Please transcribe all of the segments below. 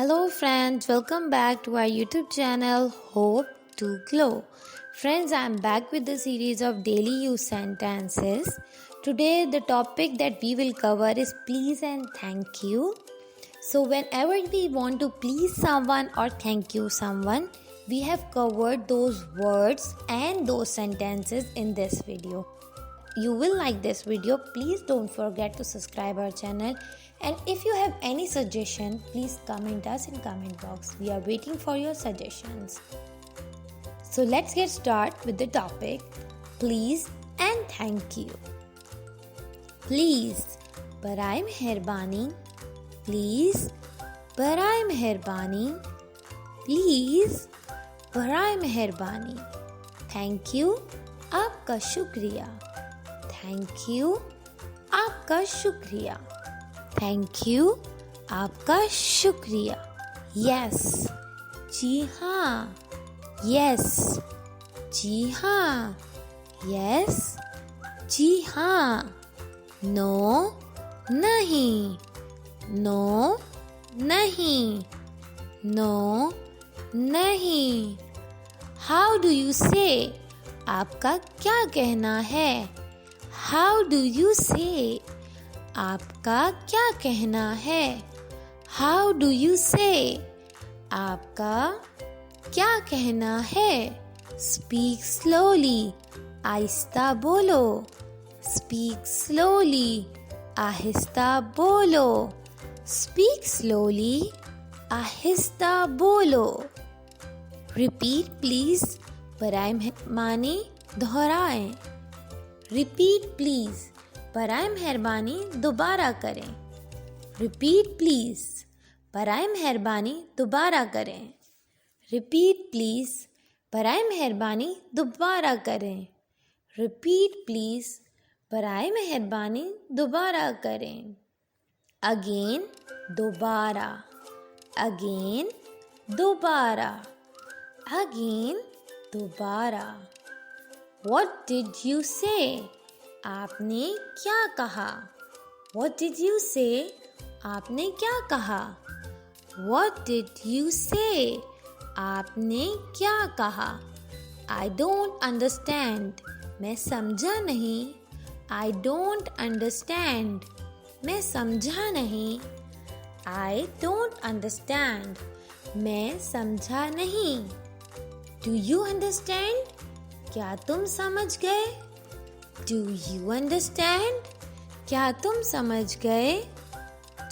Hello friends, welcome back to our YouTube channel Hope to Glow. Friends, I am back with the series of daily use sentences. Today the topic that we will cover is please and thank you. So whenever we want to please someone or thank you someone, we have covered those words and those sentences in this video. You will like this video. Please don't forget to subscribe our channel, and if you have any suggestion, please comment us in comment box. We are waiting for your suggestions. So let's get started with the topic please and thank you. Please बराए मेहरबानी, please बराए मेहरबानी, please बराए मेहरबानी. Thank you आपका शुक्रिया. Thank you आपका शुक्रिया. थैंक यू आपका शुक्रिया. यस जी हाँ. यस जी हाँ. यस जी हाँ. नो नहीं. नो नहीं. नो नहीं. हाउ डू यू से आपका क्या कहना है. How do you say? आपका क्या कहना है. How do you say? आपका क्या कहना है. Speak slowly. आहिस्ता बोलो. Speak slowly. आहिस्ता बोलो. Speak slowly. आहिस्ता बोलो. Repeat please. बराए मेहरबानी दोहराएं. Repeat please. बराए मेहरबानी दोबारा करें. Repeat please. बराए मेहरबानी दोबारा करें. Repeat please. बराए मेहरबानी दोबारा करें. Repeat please. बराए मेहरबानी दोबारा करें. अगेन दोबारा. अगेन दोबारा. अगेन दोबारा. What did you say? आपने क्या कहा. What did you say? आपने क्या कहा. What did you say? आपने क्या कहा. I don't understand. मैं समझा नहीं. I don't understand. मैं समझा नहीं. I don't understand. मैं समझा नहीं. Do you understand? क्या तुम समझ गए. Do you understand? क्या तुम समझ गए.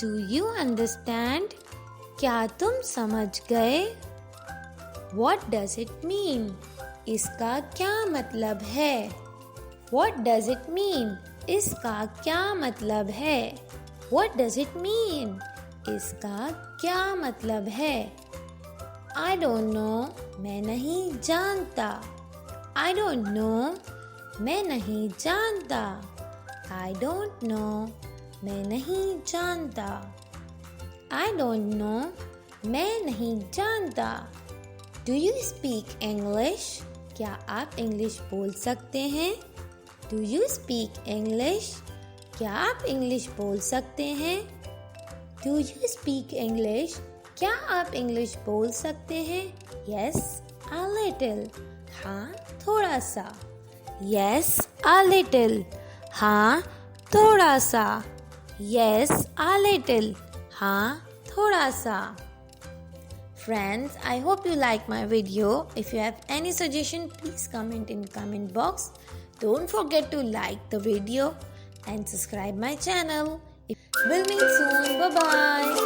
Do you understand? क्या तुम समझ गए. What does it mean? इसका क्या मतलब है. What does it mean? इसका क्या मतलब है. What does it mean? इसका क्या मतलब है. I don't know. मैं नहीं जानता. I don't know. मैं नहीं जानता. I don't know. मैं नहीं जानता. I don't know. मैं नहीं जानता. Do you speak English? क्या आप इंग्लिश बोल सकते हैं. Do you speak English? क्या आप इंग्लिश बोल सकते हैं. Do you speak English? क्या आप इंग्लिश बोल सकते हैं. Yes, a little. हाँ थोड़ा सा. Yes, a little. हाँ थोड़ा सा. Yes, a little. हाँ थोड़ा सा. Friends, I hope you like my video. If you have any suggestion, please comment in comment box. Don't forget to like the video and subscribe my channel. We'll meet soon. Bye bye.